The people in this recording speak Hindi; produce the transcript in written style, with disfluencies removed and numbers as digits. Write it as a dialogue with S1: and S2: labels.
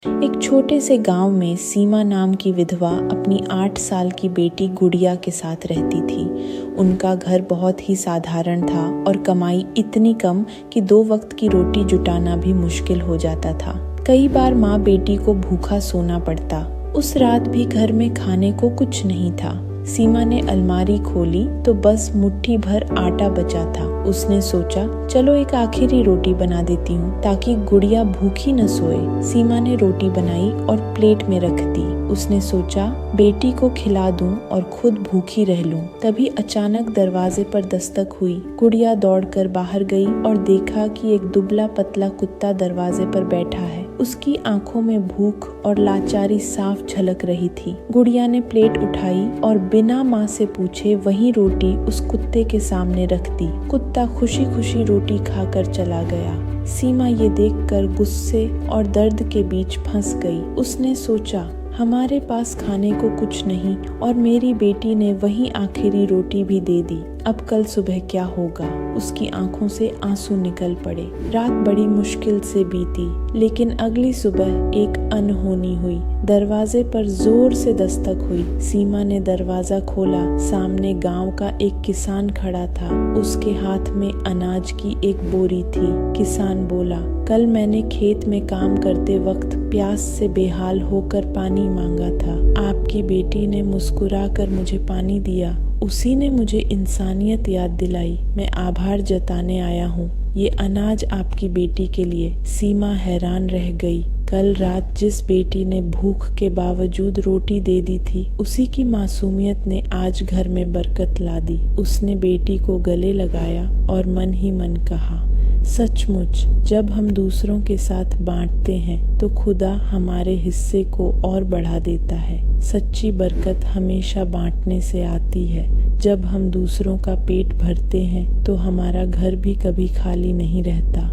S1: एक छोटे से गांव में सीमा नाम की विधवा अपनी 8 साल की बेटी गुड़िया के साथ रहती थी। उनका घर बहुत ही साधारण था और कमाई इतनी कम कि 2 वक्त की रोटी जुटाना भी मुश्किल हो जाता था। कई बार माँ बेटी को भूखा सोना पड़ता। उस रात भी घर में खाने को कुछ नहीं था। सीमा ने अलमारी खोली तो बस मुट्ठी भर आटा बचा था। उसने सोचा, चलो एक आखिरी रोटी बना देती हूँ ताकि गुड़िया भूखी न सोए। सीमा ने रोटी बनाई और प्लेट में रख दी। उसने सोचा, बेटी को खिला दूं और खुद भूखी रह लूं। तभी अचानक दरवाजे पर दस्तक हुई। गुड़िया दौड़कर बाहर गई और देखा कि एक दुबला पतला कुत्ता दरवाजे पर बैठा है। उसकी आंखों में भूख और लाचारी साफ झलक रही थी। गुड़िया ने प्लेट उठाई और बिना माँ से पूछे वही रोटी उस कुत्ते के सामने रख दी। कुत्ता खुशी खुशी रोटी खाकर चला गया। सीमा ये देखकर गुस्से और दर्द के बीच फंस गई। उसने सोचा, हमारे पास खाने को कुछ नहीं और मेरी बेटी ने वही आखिरी रोटी भी दे दी। अब कल सुबह क्या होगा? उसकी आंखों से आंसू निकल पड़े। रात बड़ी मुश्किल से बीती, लेकिन अगली सुबह एक अनहोनी हुई। दरवाजे पर जोर से दस्तक हुई। सीमा ने दरवाजा खोला। सामने गांव का एक किसान खड़ा था। उसके हाथ में अनाज की एक बोरी थी। किसान बोला, कल मैंने खेत में काम करते वक्त प्यास से बेहाल होकर पानी मांगा था। आपकी बेटी ने मुस्कुराकर मुझे पानी दिया। उसी ने मुझे इंसानियत याद दिलाई। मैं आभार जताने आया हूँ। ये अनाज आपकी बेटी के लिए। सीमा हैरान रह गई। कल रात जिस बेटी ने भूख के बावजूद रोटी दे दी थी, उसी की मासूमियत ने आज घर में बरकत ला दी। उसने बेटी को गले लगाया और मन ही मन कहा, सचमुच जब हम दूसरों के साथ बांटते हैं तो खुदा हमारे हिस्से को और बढ़ा देता है। सच्ची बरकत हमेशा बांटने से आती है। जब हम दूसरों का पेट भरते हैं तो हमारा घर भी कभी खाली नहीं रहता।